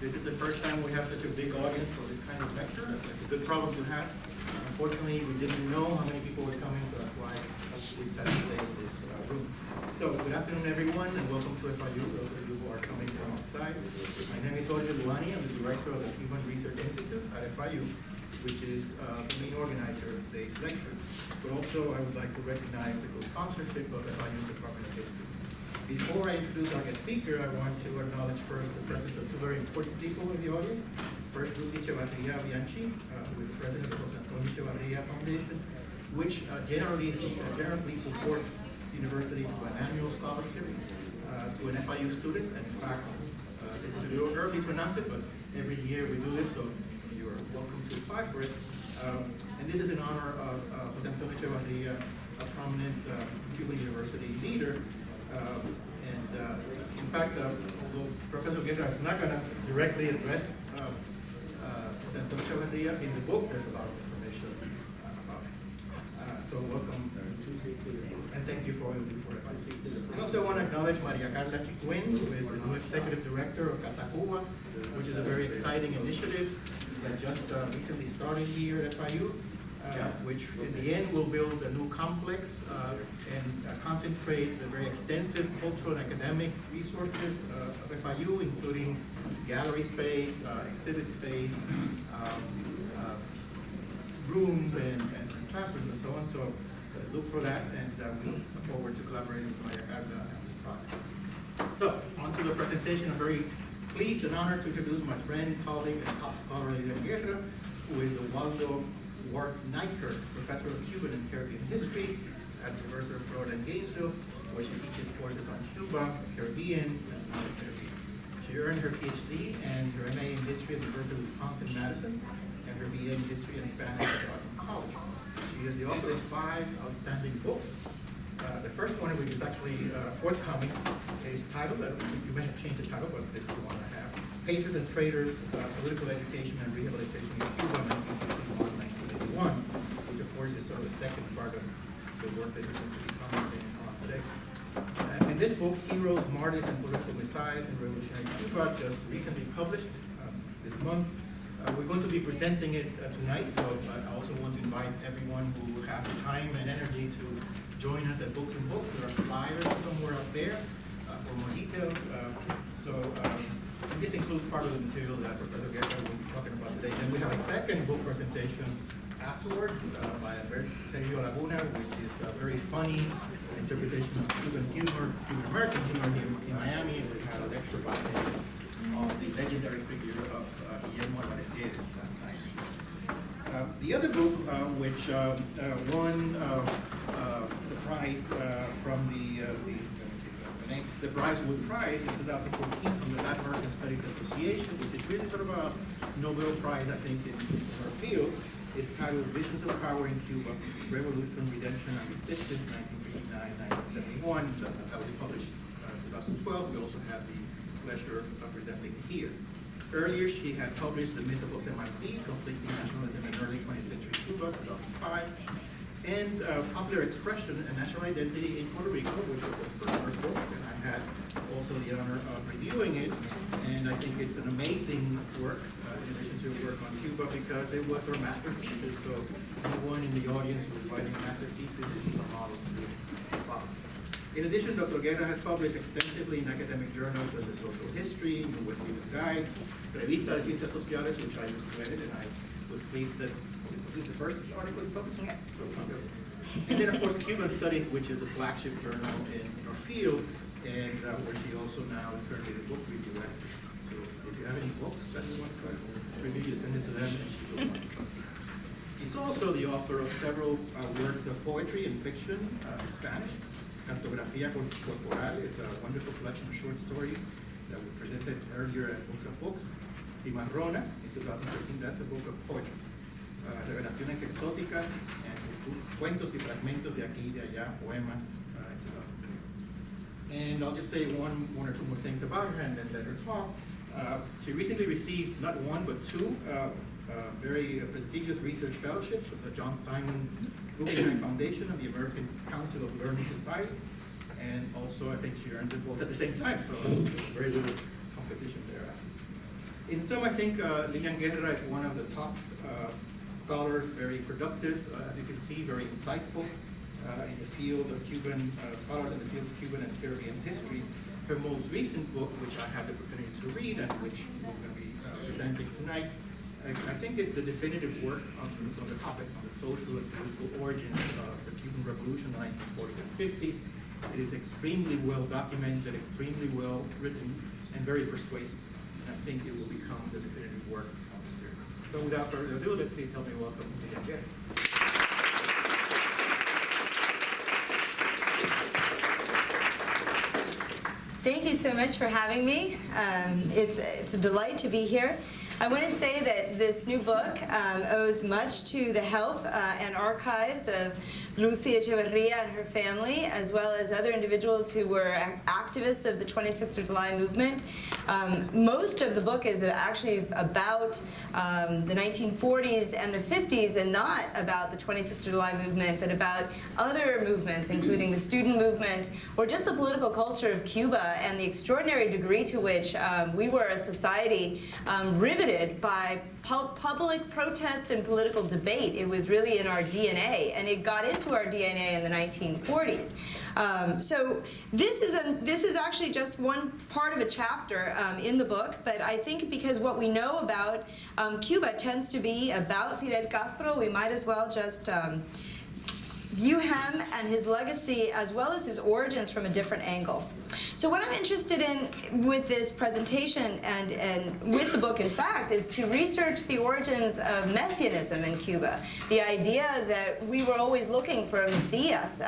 This is the first time we have such a big audience for this kind of lecture. It's a good problem to have. Unfortunately, we didn't know how many people were coming, so that's why we decided to stay in this room. So, good afternoon, everyone, and welcome to FIU, those of you who are coming from outside. My name is Jorge Luani. I'm the director of the Cuban Research Institute at FIU, which is the main organizer of today's lecture. But also, I would like to recognize the co-sponsorship of FIU's Department of History. Before I introduce our guest speaker, I want to acknowledge first the presence of two very important people in the audience. First, Lucy Echevarria Bianchi, who is the president of the Jose Antonio Echevarria Foundation, which generously supports the university through an annual scholarship to an FIU student. And in fact, this is a little early to announce it, but every year we do this, so you're welcome to apply for it. And this is in honor of Jose Antonio Echevarria, a prominent Cuban university leader. In fact, although Professor Guerra is not going to directly address Jose Antonio Echevarria in the book, there's a lot of information about it. So welcome, and thank you for inviting. And also I want to acknowledge Maria Carla Chiquin, who is the new executive director of Casa Cuba, which is a very exciting initiative that just recently started here at FIU. Which in the end will build a new complex and concentrate the very extensive cultural and academic resources of FIU, including gallery space, exhibit space, rooms and classrooms and so on. So look for that, and we look forward to collaborating with Maria Carla on this project. So on to the presentation. I'm very pleased and honored to introduce my friend, colleague, and top scholar Lillian Guerra, who is the Waldo Ward Nyker Professor of Cuban and Caribbean History at the University of Florida in Gainesville, where she teaches courses on Cuba, Caribbean, and modern Caribbean. She earned her PhD and her MA in History at the University of Wisconsin-Madison, and her BA in History and Spanish at Dartmouth College. She is the author of 5 outstanding books. The first one, which is actually forthcoming, is titled, I don't think you may have changed the title, but this is the one I have, Patriots and Traitors, Political Education and Rehabilitation in Cuba, 1961-1981, which of course is sort of the second part of the work that you're going to be commenting on today. In this book, Heroes, Martyrs, and Political Messiahs in Revolutionary Cuba, just recently published this month. We're going to be presenting it tonight, so I also want to invite everyone who has the time and energy to join us at Books and Books. There are flyers somewhere out there for more details. And this includes part of the material that Professor Guerra will be talking about today. Then we have a second book presentation afterwards by Sergio Laguna, which is a very funny interpretation of Cuban humor, Cuban American humor here in Miami, and we had a lecture by him on the legendary figure of Guillermo Alvarez last night. The other book, which won the prize from the Brycewood Prize in 2014 from the Latin American Studies Association, which is really sort of a Nobel Prize, I think, in our field, is titled Visions of Power in Cuba, Revolution, Redemption, and Resistance, 1959-1971. That was published in 2012. We also have the pleasure of presenting here. Earlier, she had published The Myth of Jose Marti, Conflicting Nationalism in Early 20th Century Cuba, 2005, and Popular Expression and National Identity in Puerto Rico, which was her first book, and I had also the honor of reviewing it, and I think it's an amazing work, in addition to her work on Cuba, because it was her master's thesis, so anyone in the audience who's writing a master's thesis is a model to follow. In addition, Dr. Guerra has published extensively in academic journals such as Social History, New West Cuban Guide, Revista de Ciencias Sociales, which I just read it, and I was pleased that this is the first article you published. So, and then, of course, Cuban Studies, which is a flagship journal in our field, and where she also now is currently the book review editor. So if you have any books that you want to review, you send it to them, and she will want to. She's also the author of several works of poetry and fiction in Spanish. Cartografía Corporal is a wonderful collection of short stories that we presented earlier at Books of Books. Cimarrona, in 2013, that's a book of poetry. Revelaciones Exóticas, and Cuentos y Fragmentos de Aquí y de Allá, Poemas, in 2013. And I'll just say one or two more things about her and then let her talk. She recently received not one but 2 very prestigious research fellowships of the John Simon Guggenheim Foundation of the American Council of Learning Societies, and also I think she earned it both at the same time, so very little competition there. In sum, I think Lillian Guerra is one of the top scholars, very productive, as you can see, very insightful in the field of Cuban, scholars in the field of Cuban and Caribbean history. Her most recent book, which I had the opportunity to read and which we're going to be presenting tonight, I think is the definitive work on the topic, on the social and political origins of the Cuban Revolution in the 1940s and 50s. It is extremely well documented, extremely well written, and very persuasive. And I think it will become the definitive work of this period. So without further ado, please help me welcome Lillian Guerra. Thank you so much for having me. It's a delight to be here. I want to say that this new book owes much to the help and archives of Lucy Echeverria and her family, as well as other individuals who were activists of the 26th of July movement. Most of the book is actually about the 1940s and the 50s, and not about the 26th of July movement, but about other movements, including the student movement, or just the political culture of Cuba, and the extraordinary degree to which we were a society riveted by public protest and political debate. It was really in our DNA, and it got into our DNA in the 1940s. So this is actually just one part of a chapter in the book, but I think because what we know about Cuba tends to be about Fidel Castro, we might as well just view him and his legacy as well as his origins from a different angle. So what I'm interested in with this presentation and with the book, in fact, is to research the origins of Messianism in Cuba, the idea that we were always looking for a Messias.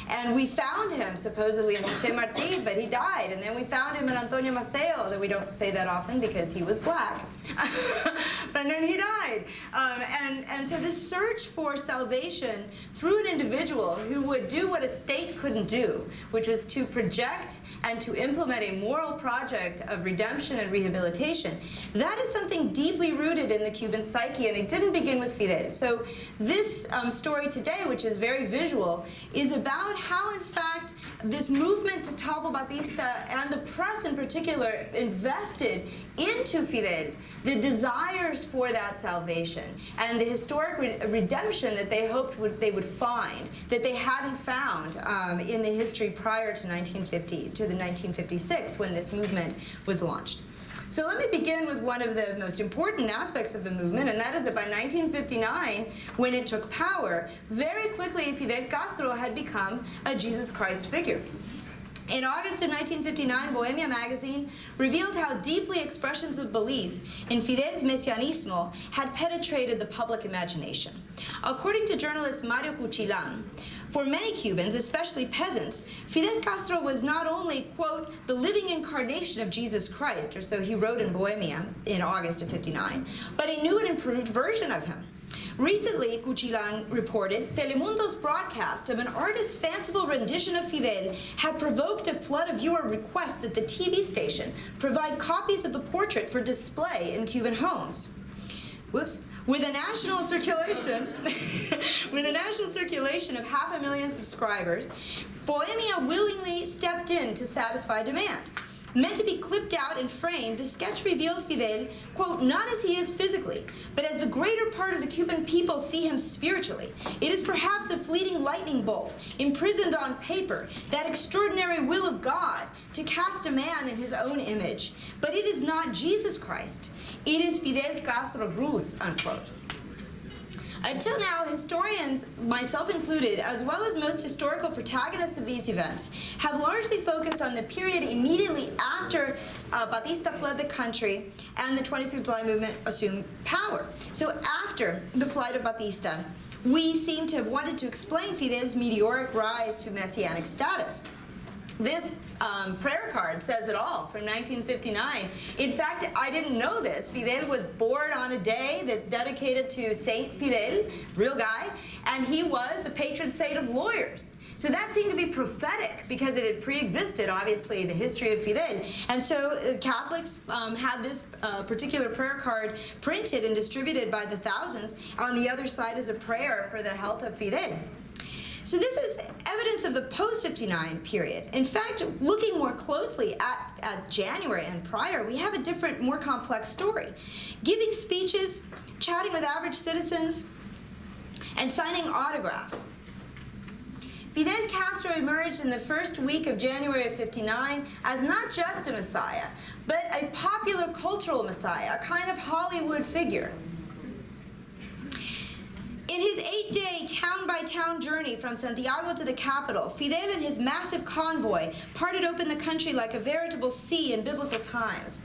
And we found him supposedly in José Martí, but he died. And then we found him in Antonio Maceo, though we don't say that often because he was black. But then he died. And so this search for salvation through an individual who would do what a state couldn't do, which was to project and to implement a moral project of redemption and rehabilitation, that is something deeply rooted in the Cuban psyche, and it didn't begin with Fidel. So this story today, which is very visual, is about how, in fact, this movement to topple Batista, and the press in particular, invested into Fidel the desires for that salvation and the historic redemption that they hoped they would find, that they hadn't found in the history prior to 1956, when this movement was launched. So let me begin with one of the most important aspects of the movement, and that is that by 1959, when it took power, very quickly Fidel Castro had become a Jesus Christ figure. In August of 1959, Bohemia magazine revealed how deeply expressions of belief in Fidel's Messianismo had penetrated the public imagination. According to journalist Mario Cuchillan, for many Cubans, especially peasants, Fidel Castro was not only, quote, the living incarnation of Jesus Christ, or so he wrote in Bohemia in August of '59, but a new and improved version of him. Recently, Cuchillan reported, Telemundo's broadcast of an artist's fanciful rendition of Fidel had provoked a flood of viewer requests that the TV station provide copies of the portrait for display in Cuban homes. Whoops. With a national circulation, of 500,000 subscribers, Bohemia willingly stepped in to satisfy demand. Meant to be clipped out and framed, the sketch revealed Fidel, quote, not as he is physically, but as the greater part of the Cuban people see him spiritually. It is perhaps a fleeting lightning bolt, imprisoned on paper, that extraordinary will of God to cast a man in his own image. But it is not Jesus Christ. It is Fidel Castro Ruz, unquote. Until now, historians, myself included, as well as most historical protagonists of these events, have largely focused on the period immediately after Batista fled the country and the 26th of July movement assumed power. So after the flight of Batista, we seem to have wanted to explain Fidel's meteoric rise to messianic status. This prayer card says it all, from 1959. In fact, I didn't know this. Fidel was born on a day that's dedicated to Saint Fidel, real guy, and he was the patron saint of lawyers. So that seemed to be prophetic because it had pre-existed, obviously, the history of Fidel. And so Catholics had this particular prayer card printed and distributed by the thousands. On the other side is a prayer for the health of Fidel. So this is evidence of the post-59 period. In fact, looking more closely at January and prior, we have a different, more complex story. Giving speeches, chatting with average citizens, and signing autographs. Fidel Castro emerged in the first week of January of '59 as not just a messiah, but a popular cultural messiah, a kind of Hollywood figure. In his 8-day town-by-town journey from Santiago to the capital, Fidel and his massive convoy parted open the country like a veritable sea in biblical times.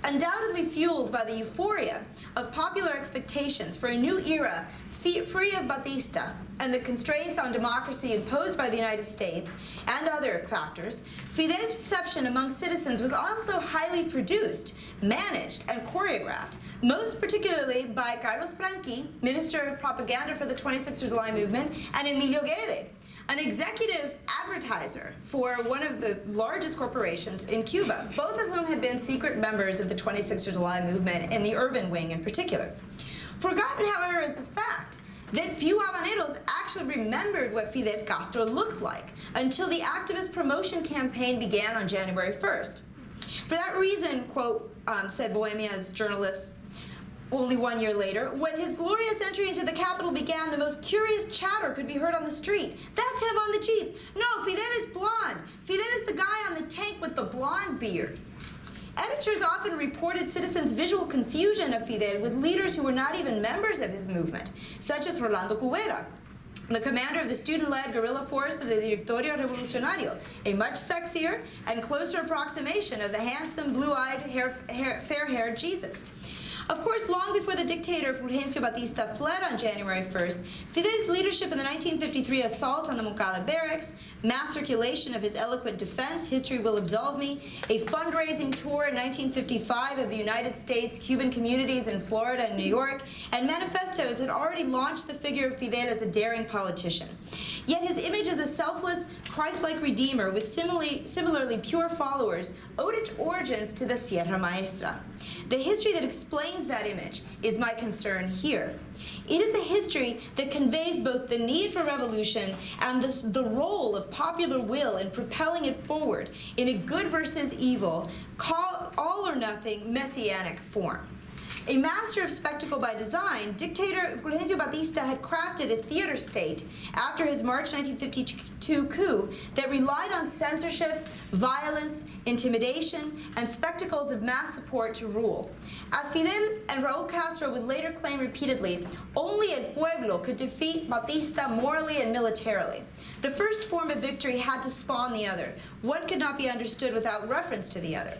Undoubtedly fueled by the euphoria of popular expectations for a new era free of Batista and the constraints on democracy imposed by the United States and other factors, Fidel's reception among citizens was also highly produced, managed, and choreographed, most particularly by Carlos Franqui, Minister of Propaganda for the 26th of July movement, and Emilio Guerra, an executive advertiser for one of the largest corporations in Cuba, both of whom had been secret members of the 26th of July movement in the urban wing in particular. Forgotten, however, is the fact that few Habaneros actually remembered what Fidel Castro looked like until the activist promotion campaign began on January 1st. For that reason, quote, said Bohemia's journalist, only 1 year later, when his glorious entry into the capital began, the most curious chatter could be heard on the street. That's him on the Jeep. No, Fidel is blonde. Fidel is the guy on the tank with the blonde beard. Editors often reported citizens' visual confusion of Fidel with leaders who were not even members of his movement, such as Rolando Cubera, the commander of the student-led guerrilla force of the Directorio Revolucionario, a much sexier and closer approximation of the handsome, blue-eyed, fair-haired Jesus. Of course, long before the dictator Fulgencio Batista fled on January 1st, Fidel's leadership in the 1953 assault on the Moncada barracks, mass circulation of his eloquent defense, History Will Absolve Me, a fundraising tour in 1955 of the United States, Cuban communities in Florida and New York, and manifestos had already launched the figure of Fidel as a daring politician. Yet his image as a selfless, Christ-like redeemer with similarly pure followers owed its origins to the Sierra Maestra. The history that explains that image is my concern here. It is a history that conveys both the need for revolution and the role of popular will in propelling it forward in a good versus evil, all or nothing messianic form. A master of spectacle by design, dictator Fulgencio Batista had crafted a theater state after his March 1952 coup that relied on censorship, violence, intimidation, and spectacles of mass support to rule. As Fidel and Raul Castro would later claim repeatedly, only El Pueblo could defeat Batista morally and militarily. The first form of victory had to spawn the other. One could not be understood without reference to the other.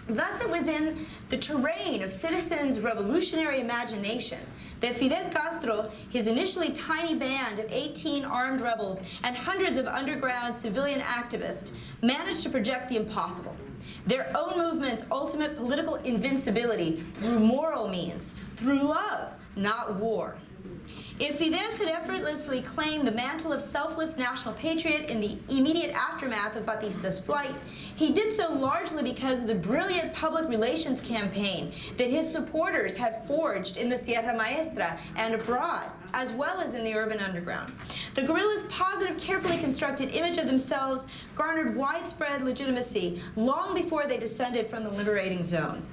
Thus, it was in the terrain of citizens' revolutionary imagination that Fidel Castro, his initially tiny band of 18 armed rebels, and hundreds of underground civilian activists managed to project the impossible. Their own movement's ultimate political invincibility through moral means, through love, not war. If Fidel could effortlessly claim the mantle of selfless national patriot in the immediate aftermath of Batista's flight, he did so largely because of the brilliant public relations campaign that his supporters had forged in the Sierra Maestra and abroad, as well as in the urban underground. The guerrillas' positive, carefully constructed image of themselves garnered widespread legitimacy long before they descended from the liberating zone.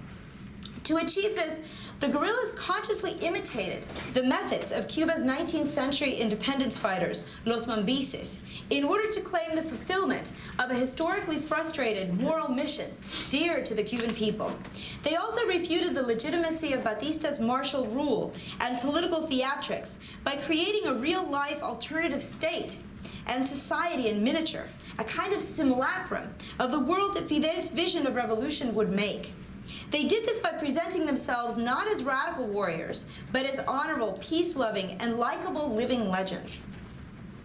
To achieve this, the guerrillas consciously imitated the methods of Cuba's 19th century independence fighters, los Mambises, in order to claim the fulfillment of a historically frustrated moral mission dear to the Cuban people. They also refuted the legitimacy of Batista's martial rule and political theatrics by creating a real-life alternative state and society in miniature, a kind of simulacrum of the world that Fidel's vision of revolution would make. They did this by presenting themselves not as radical warriors, but as honorable, peace-loving, and likable living legends.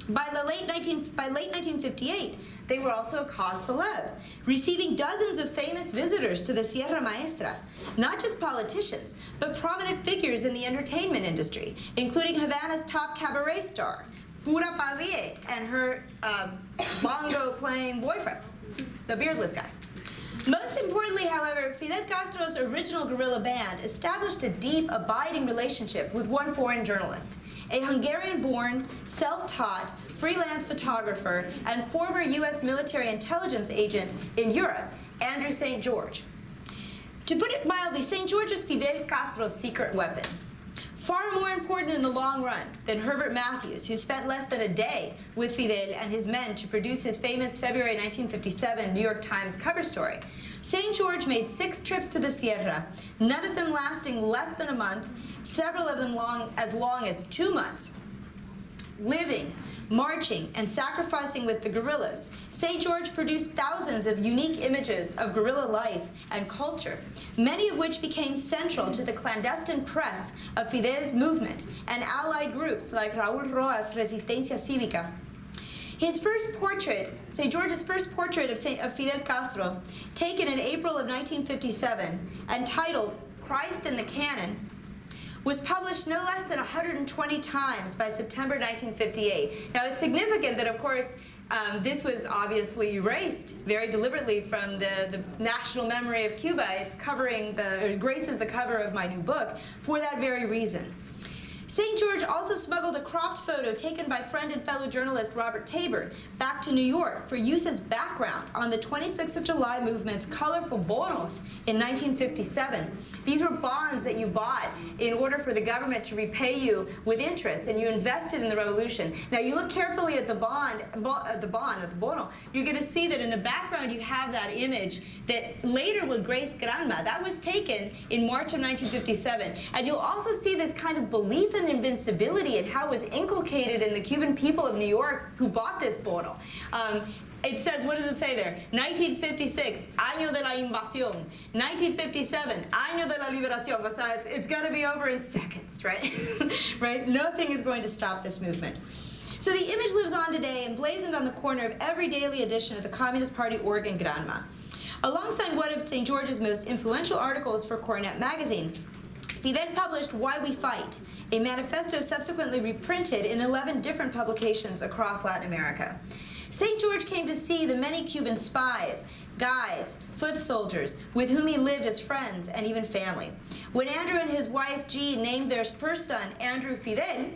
By late 1958, they were also a cause célèbre, receiving dozens of famous visitors to the Sierra Maestra, not just politicians, but prominent figures in the entertainment industry, including Havana's top cabaret star, Pura Padilla, and her bongo-playing boyfriend, the beardless guy. Most importantly, however, Fidel Castro's original guerrilla band established a deep, abiding relationship with one foreign journalist, a Hungarian-born, self-taught, freelance photographer, and former U.S. military intelligence agent in Europe, Andrew St. George. To put it mildly, St. George was Fidel Castro's secret weapon. Far more important in the long run than Herbert Matthews, who spent less than a day with Fidel and his men to produce his famous February 1957 New York Times cover story. St. George made 6 trips to the Sierra, none of them lasting less than a month, several of them as long as 2 months. Living, marching, and sacrificing with the guerrillas, St. George produced thousands of unique images of guerrilla life and culture, many of which became central to the clandestine press of Fidel's movement and allied groups like Raúl Roa's Resistencia Cívica. His first portrait, St. George's first portrait of Fidel Castro, taken in April of 1957 and titled Christ in the Cannon, was published no less than 120 times by September 1958. Now, it's significant that, of course, this was obviously erased very deliberately from the national memory of Cuba. It graces the cover of my new book for that very reason. St. George also smuggled a cropped photo taken by friend and fellow journalist Robert Tabor back to New York for use as background on the 26th of July movement's colorful bonos in 1957. These were bonds that you bought in order for the government to repay you with interest, and you invested in the revolution. Now, you look carefully at the bono, you're going to see that in the background you have that image that later will grace Granma. That was taken in March of 1957. And you'll also see this kind of belief in invincibility and how it was inculcated in the Cuban people of New York who bought this bono. It says, what does it say there? 1956, año de la invasión. 1957, año de la liberación. It's got to be over in seconds, right? Right? Nothing is going to stop this movement. So the image lives on today, emblazoned on the corner of every daily edition of the Communist Party org in Granma. Alongside one of St. George's most influential articles for Coronet magazine, Fidel published Why We Fight, a manifesto subsequently reprinted in 11 different publications across Latin America. St. George came to see the many Cuban spies, guides, foot soldiers, with whom he lived as friends and even family. When Andrew and his wife Jean named their first son Andrew Fidel,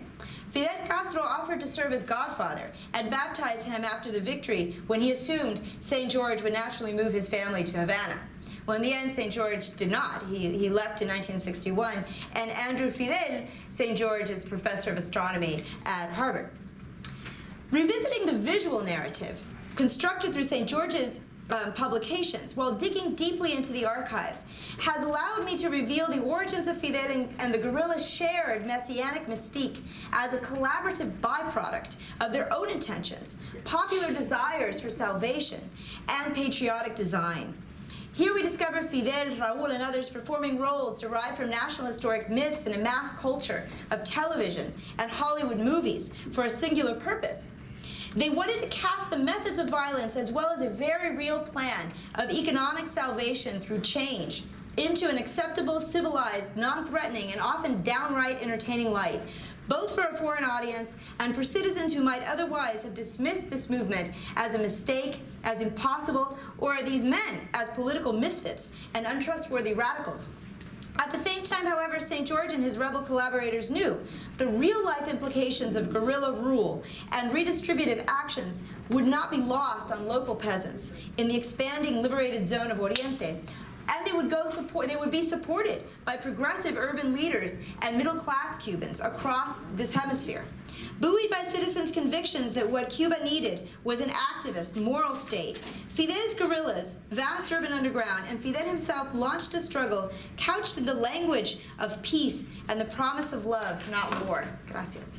Fidel Castro offered to serve as godfather and baptize him after the victory when he assumed St. George would naturally move his family to Havana. Well, in the end, St. George did not. He left in 1961, and Andrew Fidel, St. George, is professor of astronomy at Harvard. Revisiting the visual narrative constructed through St. George's publications while digging deeply into the archives has allowed me to reveal the origins of Fidel and the guerrillas' shared messianic mystique as a collaborative byproduct of their own intentions, popular desires for salvation, and patriotic design. Here we discover Fidel, Raúl, and others performing roles derived from national historic myths and a mass culture of television and Hollywood movies for a singular purpose. They wanted to cast the methods of violence as well as a very real plan of economic salvation through change into an acceptable, civilized, non-threatening, and often downright entertaining light, both for a foreign audience and for citizens who might otherwise have dismissed this movement as a mistake, as impossible, or these men as political misfits and untrustworthy radicals. At the same time, however, St. George and his rebel collaborators knew the real-life implications of guerrilla rule and redistributive actions would not be lost on local peasants in the expanding liberated zone of Oriente, and they would be supported by progressive urban leaders and middle-class Cubans across this hemisphere. Buoyed by citizens' convictions that what Cuba needed was an activist, moral state, Fidel's guerrillas, vast urban underground, and Fidel himself launched a struggle couched in the language of peace and the promise of love, not war. Gracias.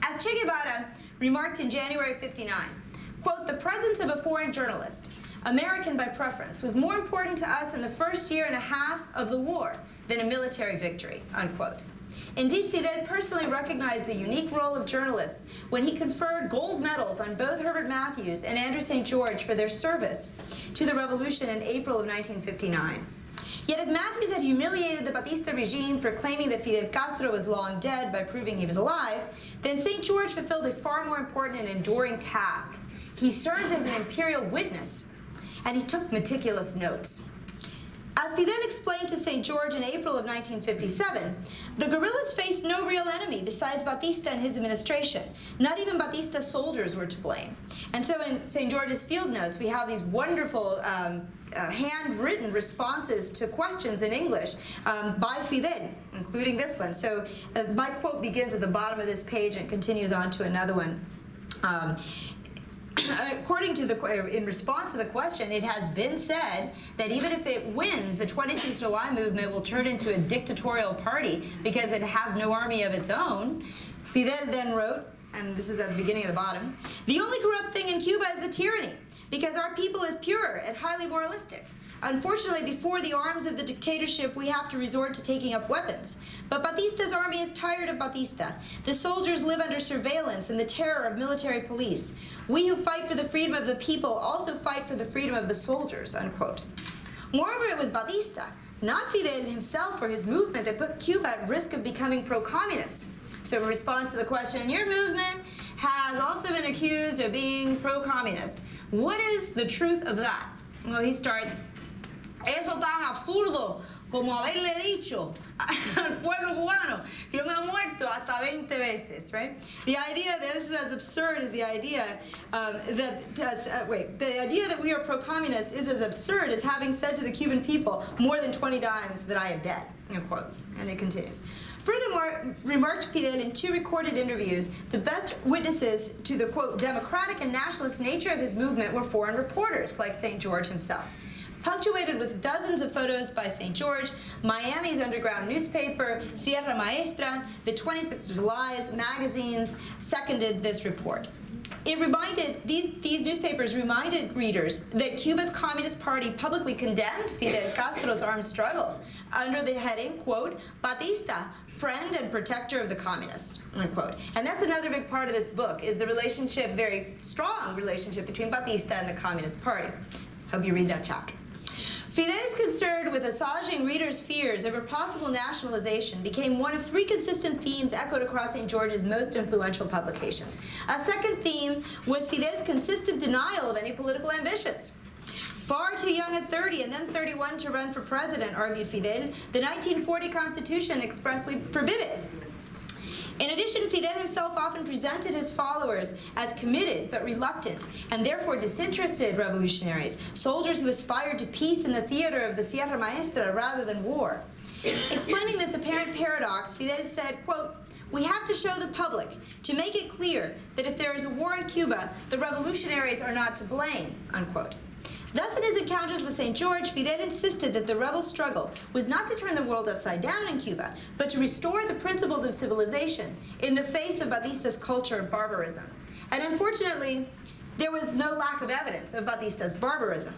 As Che Guevara remarked in January '59, quote, "The presence of a foreign journalist, American by preference, was more important to us in the first year and a half of the war than a military victory," unquote. Indeed, Fidel personally recognized the unique role of journalists when he conferred gold medals on both Herbert Matthews and Andrew St. George for their service to the revolution in April of 1959. Yet if Matthews had humiliated the Batista regime for claiming that Fidel Castro was long dead by proving he was alive, then St. George fulfilled a far more important and enduring task. He served as an imperial witness, and he took meticulous notes. As Fidel explained to St. George in April of 1957, the guerrillas faced no real enemy besides Batista and his administration. Not even Batista's soldiers were to blame. And so in St. George's field notes, we have these wonderful handwritten responses to questions in English by Fidel, including this one. So my quote begins at the bottom of this page and continues on to another one. According to in response to the question, it has been said that even if it wins, the 26th July movement will turn into a dictatorial party because it has no army of its own. Fidel then wrote, and this is at the beginning of the bottom, "The only corrupt thing in Cuba is the tyranny, because our people is pure and highly moralistic. Unfortunately, before the arms of the dictatorship, we have to resort to taking up weapons. But Batista's army is tired of Batista. The soldiers live under surveillance and the terror of military police. We who fight for the freedom of the people also fight for the freedom of the soldiers," unquote. Moreover, it was Batista, not Fidel himself or his movement, that put Cuba at risk of becoming pro-communist. So in response to the question, your movement has also been accused of being pro-communist. What is the truth of that? Well, he starts, "Eso tan absurdo como haberle dicho al pueblo cubano que yo me he muerto hasta 20 veces," right? The idea that this is as absurd as the idea the idea that we are pro-communist is as absurd as having said to the Cuban people more than 20 times that I am dead, unquote. And it continues. Furthermore, remarked Fidel in 2 recorded interviews, the best witnesses to the, quote, democratic and nationalist nature of his movement were foreign reporters, like St. George himself. Punctuated with dozens of photos by St. George, Miami's underground newspaper, Sierra Maestra, the 26th of July's magazines seconded this report. It reminded, these newspapers reminded readers that Cuba's Communist Party publicly condemned Fidel Castro's armed struggle under the heading, quote, "Batista, friend and protector of the communists," unquote. And that's another big part of this book, is the relationship, very strong relationship between Batista and the Communist Party. Hope you read that chapter. Fidel's concern with assuaging readers' fears over possible nationalization became one of 3 consistent themes echoed across St. George's most influential publications. A second theme was Fidel's consistent denial of any political ambitions. Far too young at 30 and then 31 to run for president, argued Fidel, the 1940 Constitution expressly forbid it. In addition, Fidel himself often presented his followers as committed but reluctant and therefore disinterested revolutionaries, soldiers who aspired to peace in the theater of the Sierra Maestra rather than war. Explaining this apparent paradox, Fidel said, quote, "We have to show the public, to make it clear that if there is a war in Cuba, the revolutionaries are not to blame," unquote. Thus, in his encounters with St. George, Fidel insisted that the rebel struggle was not to turn the world upside down in Cuba, but to restore the principles of civilization in the face of Batista's culture of barbarism. And unfortunately, there was no lack of evidence of Batista's barbarism.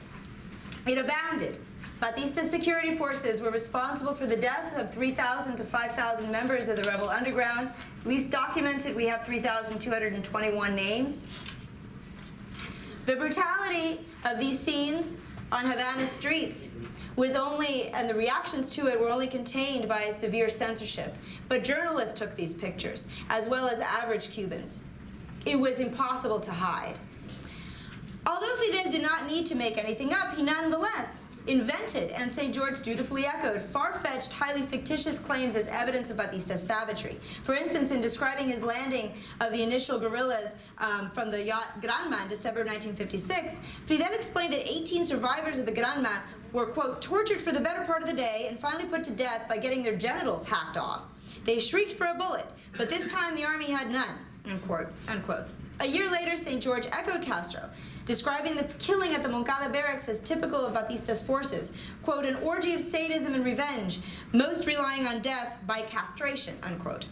It abounded. Batista's security forces were responsible for the death of 3,000 to 5,000 members of the rebel underground. At least documented, we have 3,221 names. The brutality of these scenes on Havana streets was and the reactions to it were only contained by severe censorship. But journalists took these pictures, as well as average Cubans. It was impossible to hide. Although Fidel did not need to make anything up, he nonetheless invented, and St. George dutifully echoed, far-fetched, highly fictitious claims as evidence of Batista's savagery. For instance, in describing his landing of the initial guerrillas from the yacht Granma in December 1956, Fidel explained that 18 survivors of the Granma were, quote, tortured for the better part of the day and finally put to death by getting their genitals hacked off. They shrieked for a bullet, but this time the army had none, unquote, unquote. A year later, St. George echoed Castro, describing the killing at the Moncada barracks as typical of Batista's forces, quote, "an orgy of sadism and revenge, most relying on death by castration," unquote.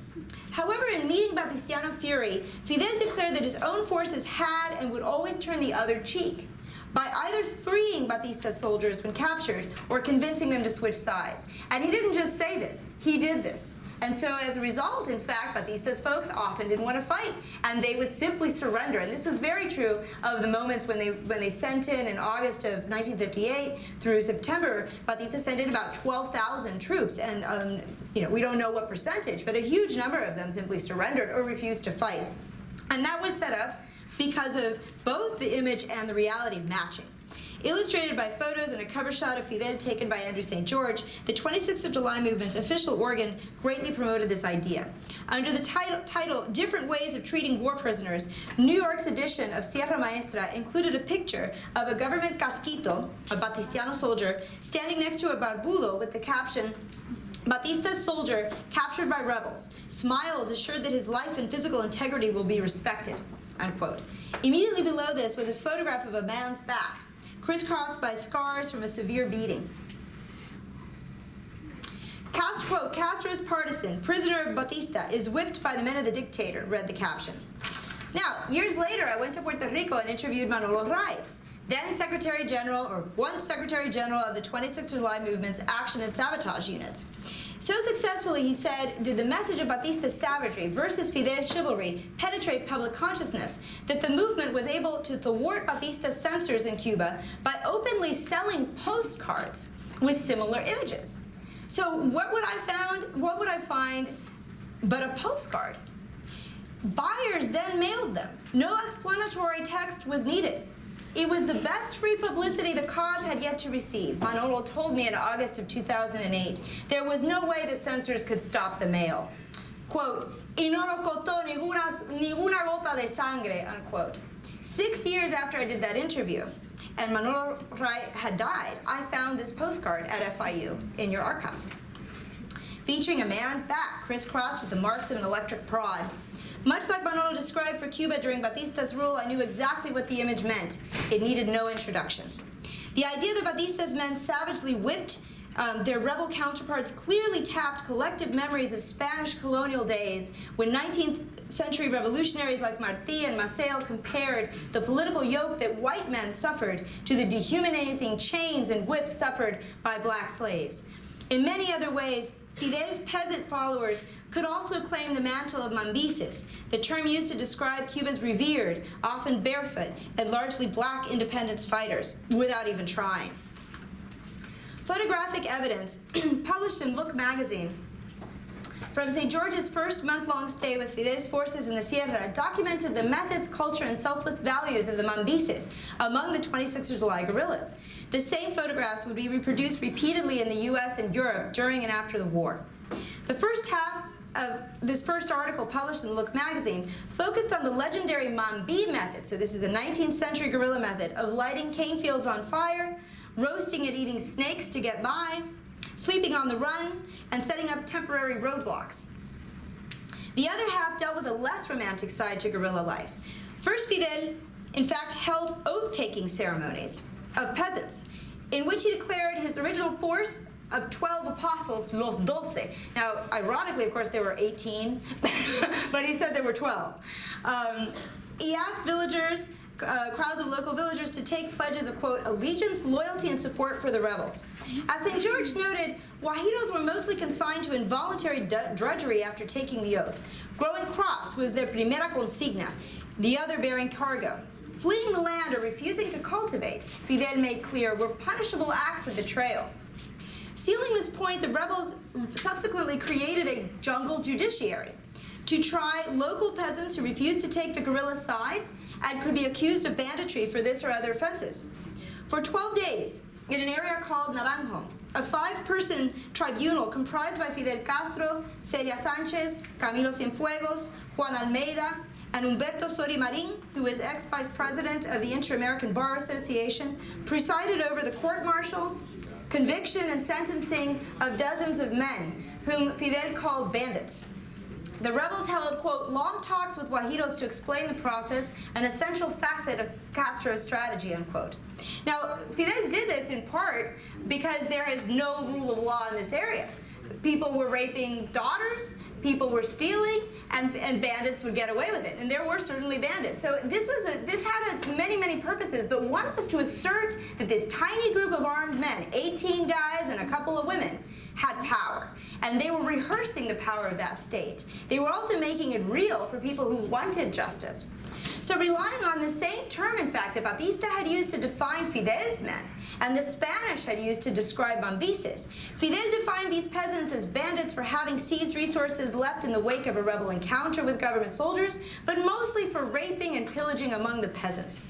However, in meeting Batistiano fury, Fidel declared that his own forces had and would always turn the other cheek, by either freeing Batista's soldiers when captured or convincing them to switch sides. And he didn't just say this, he did this. And so as a result, in fact, Batista's folks often didn't want to fight, and they would simply surrender. And this was very true of the moments when they sent in August of 1958 through September. Batista sent in about 12,000 troops, and we don't know what percentage, but a huge number of them simply surrendered or refused to fight. And that was set up because of both the image and the reality matching. Illustrated by photos and a cover shot of Fidel taken by Andrew St. George, the 26th of July movement's official organ greatly promoted this idea. Under the title Different Ways of Treating War Prisoners, New York's edition of Sierra Maestra included a picture of a government casquito, a Batistiano soldier, standing next to a barbudo with the caption, Batista's soldier captured by rebels, smiles assured that his life and physical integrity will be respected, unquote. Immediately below this was a photograph of a man's back, crisscrossed by scars from a severe beating. Quote, Castro's partisan, prisoner Batista, is whipped by the men of the dictator, read the caption. Now, years later, I went to Puerto Rico and interviewed Manolo Ray, then Secretary General, or once Secretary General of the 26th of July movement's action and sabotage units. So successfully, he said, did the message of Batista's savagery versus Fidel's chivalry penetrate public consciousness that the movement was able to thwart Batista's censors in Cuba by openly selling postcards with similar images. So what would I find but a postcard? Buyers then mailed them. No explanatory text was needed. It was the best free publicity the cause had yet to receive. Manolo told me in August of 2008 there was no way the censors could stop the mail. Quote, y no nos costó ninguna gota de sangre, unquote. 6 years after I did that interview, and Manolo Ray had died, I found this postcard at FIU in your archive, featuring a man's back crisscrossed with the marks of an electric prod. Much like Manolo described for Cuba during Batista's rule, I knew exactly what the image meant. It needed no introduction. The idea that Batista's men savagely whipped their rebel counterparts clearly tapped collective memories of Spanish colonial days when 19th century revolutionaries like Martí and Maceo compared the political yoke that white men suffered to the dehumanizing chains and whips suffered by black slaves. In many other ways, Fidel's peasant followers could also claim the mantle of mambises, the term used to describe Cuba's revered, often barefoot, and largely black independence fighters, without even trying. Photographic evidence published in Look magazine from St. George's first month-long stay with Fidel's forces in the Sierra documented the methods, culture, and selfless values of the mambises among the 26th of July guerrillas. The same photographs would be reproduced repeatedly in the US and Europe during and after the war. The first half of this first article published in Look magazine focused on the legendary Mambi method, so this is a 19th century guerrilla method, of lighting cane fields on fire, roasting and eating snakes to get by, sleeping on the run, and setting up temporary roadblocks. The other half dealt with a less romantic side to guerrilla life. First, Fidel, in fact, held oath-taking ceremonies of peasants, in which he declared his original force of 12 apostles, los 12. Now, ironically, of course, there were 18, but he said there were 12. He asked villagers, crowds of local villagers, to take pledges of, quote, allegiance, loyalty, and support for the rebels. As St. George noted, Guajiros were mostly consigned to involuntary drudgery after taking the oath. Growing crops was their primera consigna, the other bearing cargo. Fleeing the land or refusing to cultivate, Fidel made clear, were punishable acts of betrayal. Sealing this point, the rebels subsequently created a jungle judiciary to try local peasants who refused to take the guerrilla side and could be accused of banditry for this or other offenses. For 12 days, in an area called Naranjo, a 5-person tribunal comprised by Fidel Castro, Celia Sanchez, Camilo Cienfuegos, Juan Almeida, and Humberto Sori Marin, who was ex-vice president of the Inter-American Bar Association, presided over the court-martial, conviction, and sentencing of dozens of men, whom Fidel called bandits. The rebels held, quote, long talks with Guajiros to explain the process, an essential facet of Castro's strategy, unquote. Now, Fidel did this in part because there is no rule of law in this area. People were raping daughters, people were stealing, and bandits would get away with it. And there were certainly bandits. So this had many purposes, but one was to assert that this tiny group of armed men, 18 guys and a couple of women, had power. And they were rehearsing the power of that state. They were also making it real for people who wanted justice. So relying on the same term, in fact, that Batista had used to define Fidel's men, and the Spanish had used to describe mambises, Fidel defined these peasants as bandits for having seized resources left in the wake of a rebel encounter with government soldiers, but mostly for raping and pillaging among the peasants.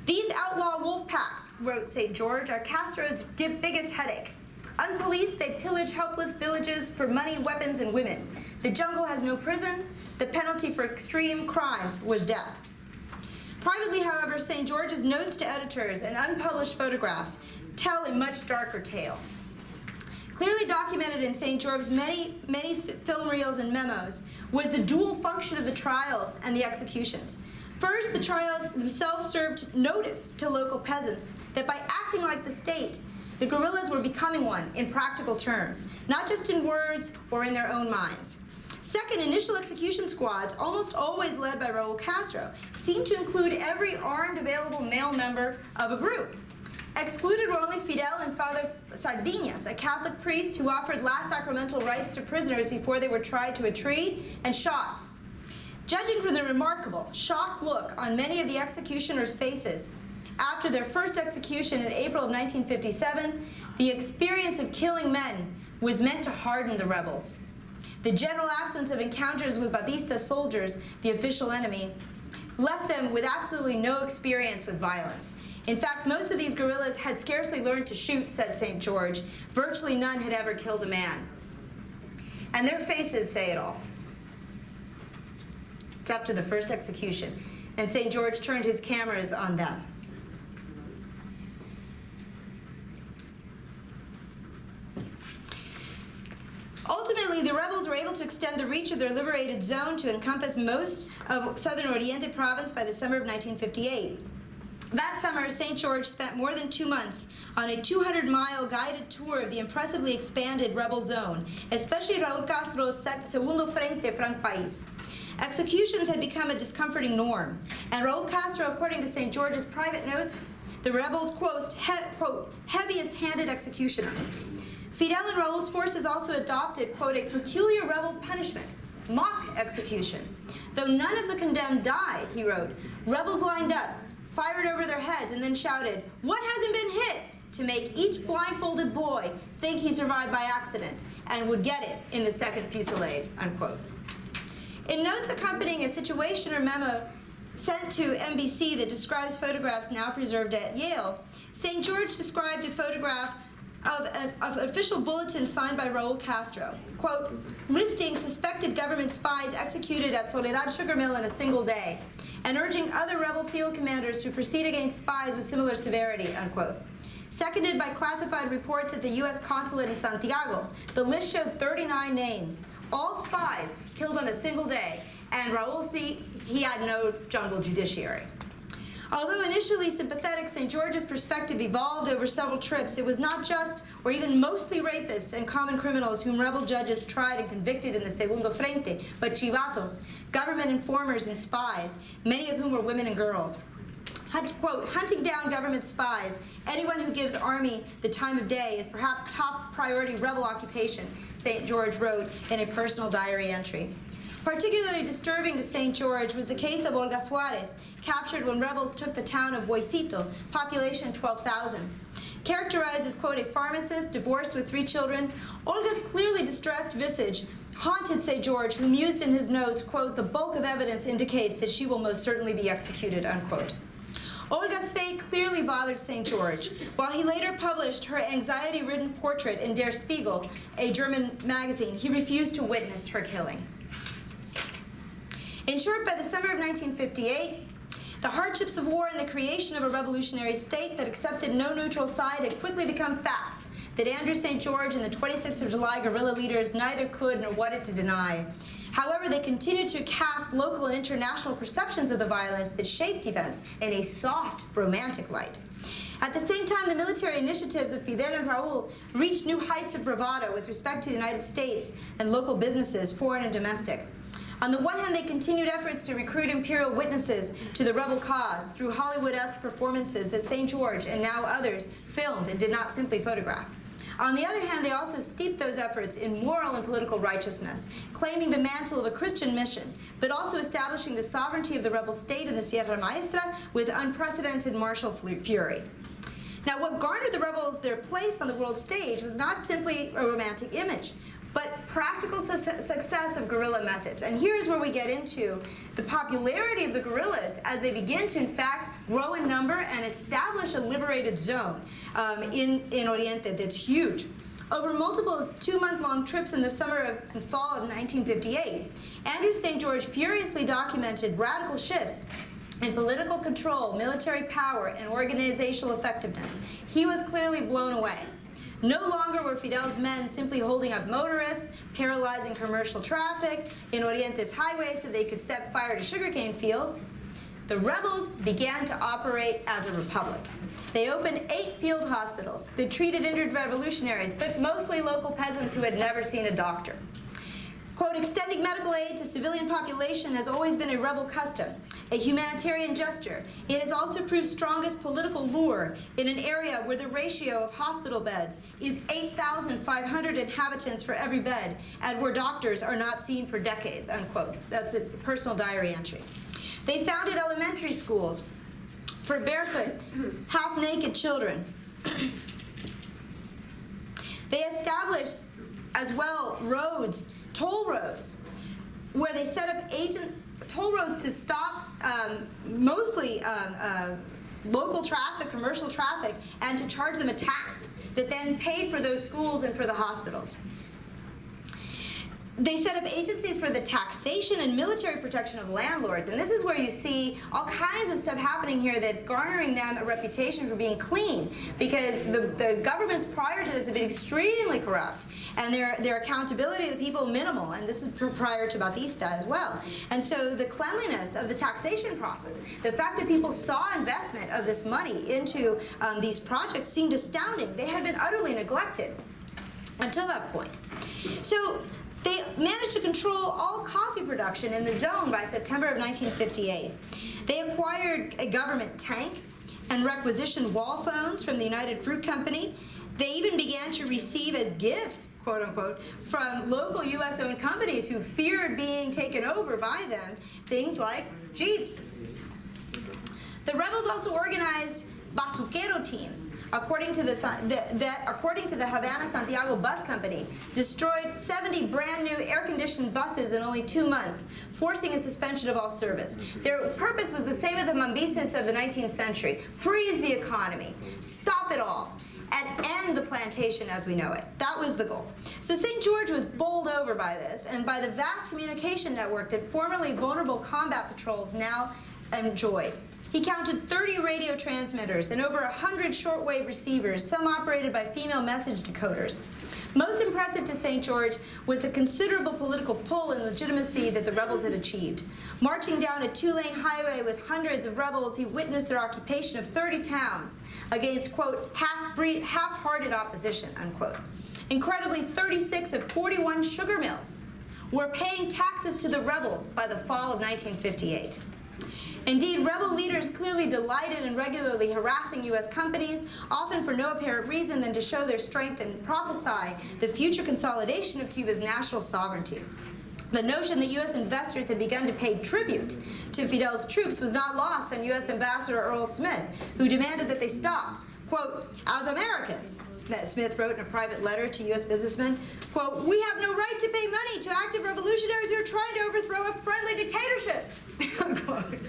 These outlaw wolf packs, wrote St. George, are Castro's biggest headache. Unpoliced, they pillage helpless villages for money, weapons, and women. The jungle has no prison. The penalty for extreme crimes was death. Privately, however, St. George's notes to editors and unpublished photographs tell a much darker tale. Clearly documented in St. George's many film reels and memos was the dual function of the trials and the executions. First, the trials themselves served notice to local peasants that by acting like the state, the guerrillas were becoming one in practical terms, not just in words or in their own minds. Second, initial execution squads, almost always led by Raul Castro, seemed to include every armed available male member of a group. Excluded were only Fidel and Father Sardinas, a Catholic priest who offered last sacramental rites to prisoners before they were tied to a tree and shot. Judging from the remarkable, shocked look on many of the executioners' faces, after their first execution in April of 1957, the experience of killing men was meant to harden the rebels. The general absence of encounters with Batista's soldiers, the official enemy, left them with absolutely no experience with violence. In fact, most of these guerrillas had scarcely learned to shoot, said St. George. Virtually none had ever killed a man. And their faces say it all. It's after the first execution, and St. George turned his cameras on them. Ultimately, the rebels were able to extend the reach of their liberated zone to encompass most of southern Oriente province by the summer of 1958. That summer, St. George spent more than 2 months on a 200-mile guided tour of the impressively expanded rebel zone, especially Raul Castro's Segundo Frente Franc País. Executions had become a discomforting norm, and Raul Castro, according to St. George's private notes, the rebels' quote, heaviest-handed executioner. Fidel and Raul's forces also adopted, quote, a peculiar rebel punishment, mock execution. Though none of the condemned died, he wrote, rebels lined up, fired over their heads, and then shouted, "What hasn't been hit?" to make each blindfolded boy think he survived by accident and would get it in the second fusillade, unquote. In notes accompanying a situation or memo sent to NBC that describes photographs now preserved at Yale, St. George described a photograph of an official bulletin signed by Raul Castro, quote, listing suspected government spies executed at Soledad Sugar Mill in a single day, and urging other rebel field commanders to proceed against spies with similar severity, unquote. Seconded by classified reports at the U.S. consulate in Santiago, the list showed 39 names, all spies killed on a single day, and Raul he had no jungle judiciary. Although initially sympathetic, St. George's perspective evolved over several trips. It was not just, or even mostly rapists and common criminals whom rebel judges tried and convicted in the Segundo Frente, but chivatos, government informers and spies, many of whom were women and girls. Quote, hunting down government spies, anyone who gives army the time of day is perhaps top priority rebel occupation, St. George wrote in a personal diary entry. Particularly disturbing to St. George was the case of Olga Suarez, captured when rebels took the town of Boisito, population 12,000. Characterized as, quote, a pharmacist, divorced with 3 children, Olga's clearly distressed visage haunted St. George, who mused in his notes, quote, the bulk of evidence indicates that she will most certainly be executed, unquote. Olga's fate clearly bothered St. George. While he later published her anxiety-ridden portrait in Der Spiegel, a German magazine, he refused to witness her killing. In short, by the summer of 1958, the hardships of war and the creation of a revolutionary state that accepted no neutral side had quickly become facts that Andrew St. George and the 26th of July guerrilla leaders neither could nor wanted to deny. However, they continued to cast local and international perceptions of the violence that shaped events in a soft, romantic light. At the same time, the military initiatives of Fidel and Raul reached new heights of bravado with respect to the United States and local businesses, foreign and domestic. On the one hand, they continued efforts to recruit imperial witnesses to the rebel cause through Hollywood-esque performances that St. George and now others filmed and did not simply photograph. On the other hand, they also steeped those efforts in moral and political righteousness, claiming the mantle of a Christian mission, but also establishing the sovereignty of the rebel state in the Sierra Maestra with unprecedented martial fury. Now, what garnered the rebels their place on the world stage was not simply a romantic image, but practical success of guerrilla methods. And here's where we get into the popularity of the guerrillas as they begin to, in fact, grow in number and establish a liberated zone in Oriente that's huge. Over multiple 2-month-long trips in the summer and fall of 1958, Andrew St. George furiously documented radical shifts in political control, military power, and organizational effectiveness. He was clearly blown away. No longer were Fidel's men simply holding up motorists, paralyzing commercial traffic in Oriente's highways so they could set fire to sugarcane fields. The rebels began to operate as a republic. They opened 8 field hospitals that treated injured revolutionaries, but mostly local peasants who had never seen a doctor. Quote, extending medical aid to civilian population has always been a rebel custom, a humanitarian gesture. It has also proved strongest political lure in an area where the ratio of hospital beds is 8,500 inhabitants for every bed, and where doctors are not seen for decades, unquote. That's his personal diary entry. They founded elementary schools for barefoot, half-naked children. They established, as well, roads, toll roads, where they set up toll roads to stop mostly local traffic, commercial traffic, and to charge them a tax that then paid for those schools and for the hospitals. They set up agencies for the taxation and military protection of landlords, and this is where you see all kinds of stuff happening here that's garnering them a reputation for being clean, because the governments prior to this have been extremely corrupt, and their accountability to the people minimal, and this is prior to Batista as well. And so the cleanliness of the taxation process, the fact that people saw investment of this money into these projects seemed astounding. They had been utterly neglected until that point. So they managed to control all coffee production in the zone by September of 1958. They acquired a government tank and requisitioned wall phones from the United Fruit Company. They even began to receive as gifts, quote unquote, from local U.S.-owned companies who feared being taken over by them, things like Jeeps. The rebels also organized basuquero teams, according to the Havana Santiago Bus Company, destroyed 70 brand new air-conditioned buses in only 2 months, forcing a suspension of all service. Their purpose was the same as the Mambises of the 19th century: freeze the economy, stop it all, and end the plantation as we know it. That was the goal. So St. George was bowled over by this and by the vast communication network that formerly vulnerable combat patrols now enjoyed. He counted 30 radio transmitters and over 100 shortwave receivers, some operated by female message decoders. Most impressive to St. George was the considerable political pull and legitimacy that the rebels had achieved. Marching down a 2-lane highway with hundreds of rebels, he witnessed their occupation of 30 towns against, quote, half-hearted opposition, unquote. Incredibly, 36 of 41 sugar mills were paying taxes to the rebels by the fall of 1958. Indeed, rebel leaders clearly delighted in regularly harassing U.S. companies, often for no apparent reason than to show their strength and prophesy the future consolidation of Cuba's national sovereignty. The notion that U.S. investors had begun to pay tribute to Fidel's troops was not lost on U.S. Ambassador Earl Smith, who demanded that they stop. Quote, as Americans, Smith wrote in a private letter to U.S. businessmen, quote, we have no right to pay money to active revolutionaries who are trying to overthrow a friendly dictatorship, unquote.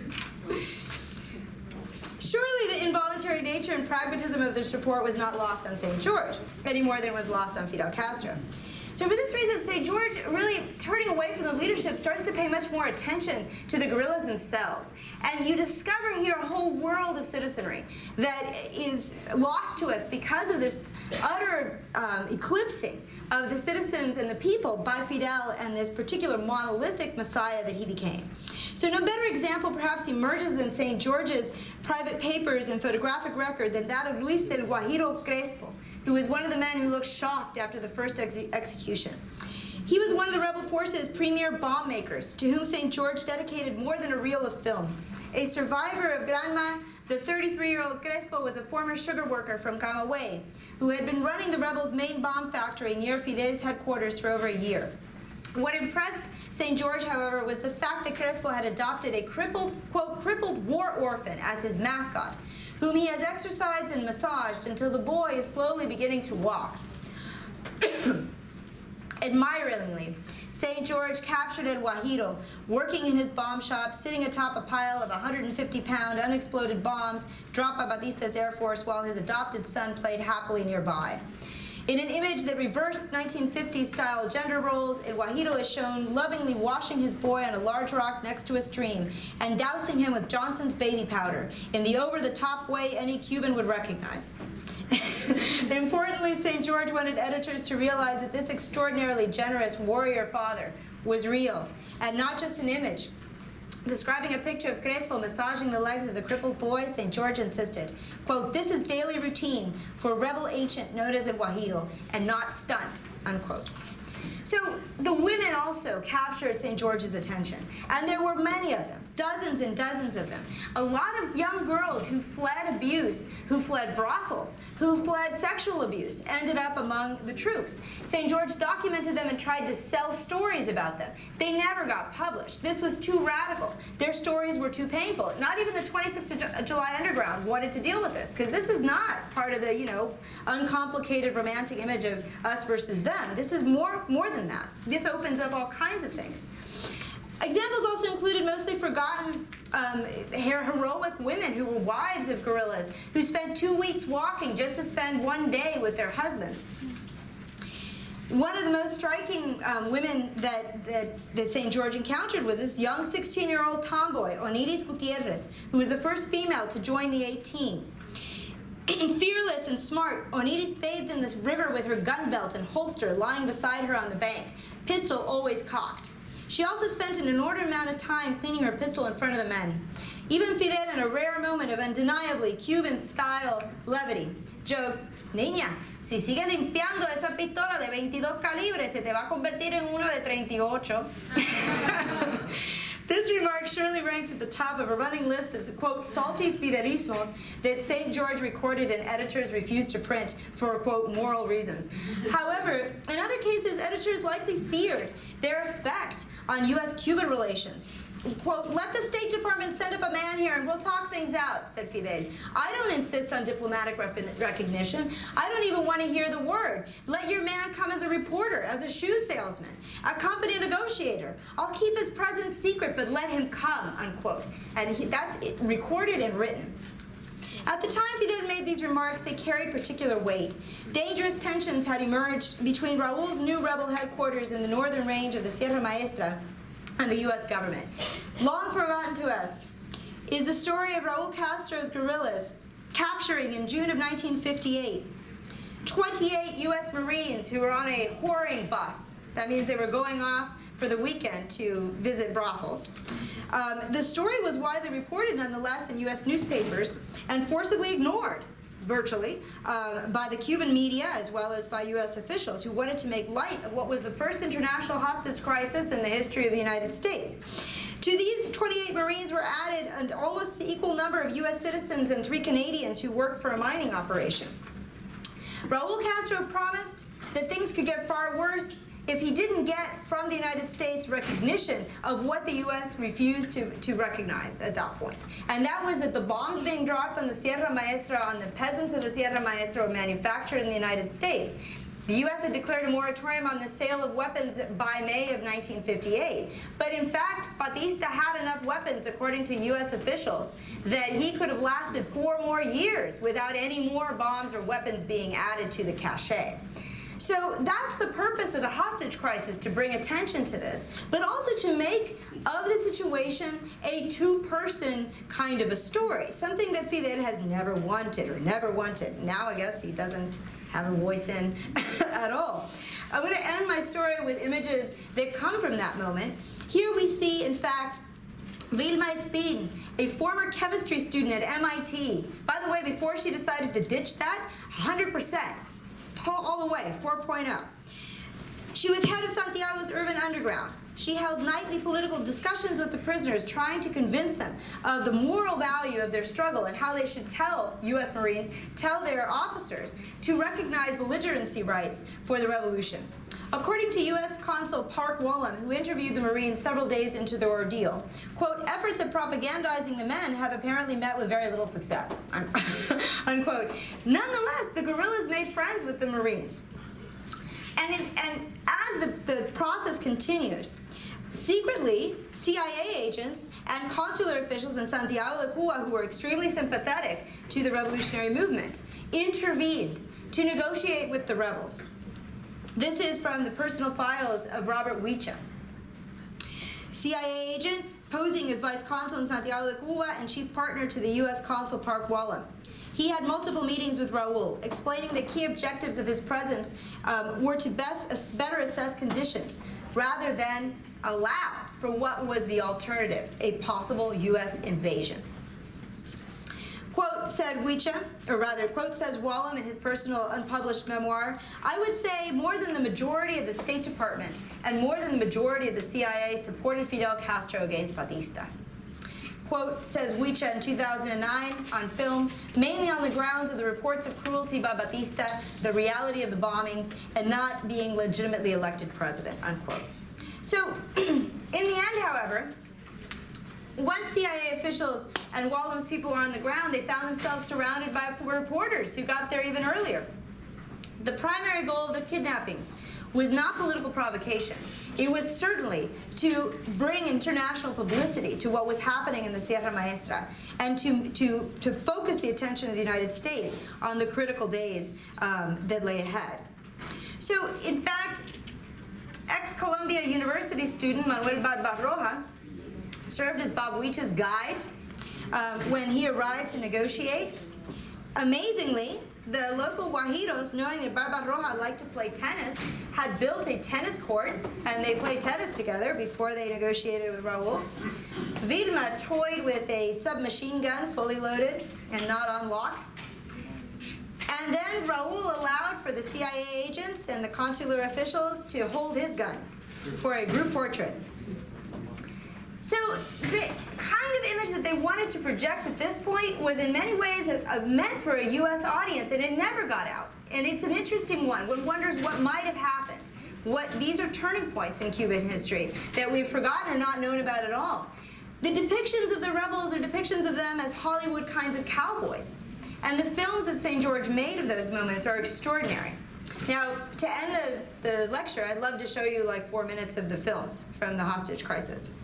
Surely the involuntary nature and pragmatism of their support was not lost on St. George, any more than was lost on Fidel Castro. So for this reason, St. George, really turning away from the leadership, starts to pay much more attention to the guerrillas themselves. And you discover here a whole world of citizenry that is lost to us because of this utter eclipsing of the citizens and the people by Fidel and this particular monolithic Messiah that he became. So no better example perhaps emerges in St. George's private papers and photographic record than that of Luis el Guajiro Crespo, who was one of the men who looked shocked after the first execution. He was one of the rebel force's premier bomb makers, to whom St. George dedicated more than a reel of film. A survivor of Granma, the 33-year-old Crespo was a former sugar worker from Camagüey, who had been running the rebels' main bomb factory near Fidel's headquarters for over a year. What impressed St. George, however, was the fact that Crespo had adopted a crippled, quote, crippled war orphan as his mascot, whom he has exercised and massaged until the boy is slowly beginning to walk. Admiringly, St. George captured El Guajiro, working in his bomb shop, sitting atop a pile of 150-pound unexploded bombs dropped by Batista's Air Force while his adopted son played happily nearby. In an image that reversed 1950s-style gender roles, El Guajiro is shown lovingly washing his boy on a large rock next to a stream and dousing him with Johnson's baby powder in the over-the-top way any Cuban would recognize. Importantly, St. George wanted editors to realize that this extraordinarily generous warrior father was real and not just an image. Describing a picture of Crespo massaging the legs of the crippled boy, St. George insisted, quote, "This is daily routine for a rebel ancient known as El Guajiro, and not stunt," unquote. So the women also captured St. George's attention, and there were many of them, dozens and dozens of them. A lot of young girls who fled abuse, who fled brothels, who fled sexual abuse, ended up among the troops. St. George documented them and tried to sell stories about them. They never got published. This was too radical. Their stories were too painful. Not even the 26th of July Underground wanted to deal with this, because this is not part of the, uncomplicated romantic image of us versus them. This is more than that. This opens up all kinds of things. Examples also included mostly forgotten heroic women who were wives of guerrillas, who spent 2 weeks walking just to spend one day with their husbands. One of the most striking women that St. George encountered was this young 16-year-old tomboy, Oniris Gutierrez, who was the first female to join the 18. Fearless and smart, Oniris bathed in this river with her gun belt and holster lying beside her on the bank, pistol always cocked. She also spent an inordinate amount of time cleaning her pistol in front of the men. Even Fidel, in a rare moment of undeniably Cuban-style levity, joked, "Niña, si sigues limpiando esa pistola de 22 calibres, se te va a convertir en una de 38. This remark surely ranks at the top of a running list of, quote, salty fidelismos that St. George recorded and editors refused to print for, quote, moral reasons. However, in other cases, editors likely feared their effect on U.S.-Cuban relations. Quote, "Let the State Department send up a man here and we'll talk things out," said Fidel. "I don't insist on diplomatic recognition. I don't even want to hear the word. Let your man come as a reporter, as a shoe salesman, a company negotiator. I'll keep his presence secret, but let him come," unquote. And that's recorded and written. At the time Fidel made these remarks, they carried particular weight. Dangerous tensions had emerged between Raul's new rebel headquarters in the northern range of the Sierra Maestra and the U.S. government. Long forgotten to us is the story of Raul Castro's guerrillas capturing in June of 1958 28 U.S. Marines who were on a whoring bus. That means they were going off for the weekend to visit brothels. The story was widely reported nonetheless in U.S. newspapers and forcibly ignored, virtually, by the Cuban media as well as by U.S. officials who wanted to make light of what was the first international hostage crisis in the history of the United States. To these 28 Marines were added an almost equal number of U.S. citizens and 3 Canadians who worked for a mining operation. Raul Castro promised that things could get far worse if he didn't get from the United States recognition of what the U.S. refused to recognize at that point. And that was that the bombs being dropped on the Sierra Maestra, on the peasants of the Sierra Maestra, were manufactured in the United States. The U.S. had declared a moratorium on the sale of weapons by May of 1958. But in fact, Batista had enough weapons, according to U.S. officials, that he could have lasted 4 more years without any more bombs or weapons being added to the cache. So that's the purpose of the hostage crisis, to bring attention to this, but also to make of the situation a two-person kind of a story, something that Fidel has never wanted. Now I guess he doesn't have a voice in at all. I'm going to end my story with images that come from that moment. Here we see, in fact, Vilma Espin, a former chemistry student at MIT. By the way, before she decided to ditch that, 100%. All the way, 4.0. She was head of Santiago's urban underground. She held nightly political discussions with the prisoners, trying to convince them of the moral value of their struggle and how they should tell U.S. Marines, tell their officers, to recognize belligerency rights for the revolution. According to U.S. Consul Park Wallam, who interviewed the Marines several days into their ordeal, quote, "Efforts at propagandizing the men have apparently met with very little success," unquote. Nonetheless, the guerrillas made friends with the Marines. And as the process continued, secretly, CIA agents and consular officials in Santiago de Cuba, who were extremely sympathetic to the revolutionary movement, intervened to negotiate with the rebels. This is from the personal files of Robert Huicha, CIA agent posing as vice consul in Santiago de Cuba and chief partner to the U.S. consul Park Wallen. He had multiple meetings with Raul, explaining the key objectives of his presence were to better assess conditions, rather than allow for what was the alternative, a possible U.S. invasion. Quote said Huicha, or rather, quote says Wallen in his personal unpublished memoir, I would say more than the majority of the State Department and more than the majority of the CIA supported Fidel Castro against Batista. Quote says Huicha in 2009 on film, mainly on the grounds of the reports of cruelty by Batista, the reality of the bombings, and not being legitimately elected president, unquote. So, in the end, however, once CIA officials and Wallen's people were on the ground, they found themselves surrounded by reporters who got there even earlier. The primary goal of the kidnappings was not political provocation. It was certainly to bring international publicity to what was happening in the Sierra Maestra and to focus the attention of the United States on the critical days that lay ahead. So, in fact, ex-Columbia University student Manuel Barbarroja served as Bob Huicha's guide when he arrived to negotiate. Amazingly, the local Guajiros, knowing that Barbarroja liked to play tennis, had built a tennis court, and they played tennis together before they negotiated with Raul. Vilma toyed with a submachine gun, fully loaded and not on lock. And then Raul allowed for the CIA agents and the consular officials to hold his gun for a group portrait. So the kind of image that they wanted to project at this point was in many ways meant for a U.S. audience, and it never got out. And it's an interesting one. One wonders what might have happened. These are turning points in Cuban history that we've forgotten or not known about at all. The depictions of the rebels are depictions of them as Hollywood kinds of cowboys. And the films that St. George made of those moments are extraordinary. Now, to end the lecture, I'd love to show you like 4 minutes of the films from the hostage crisis.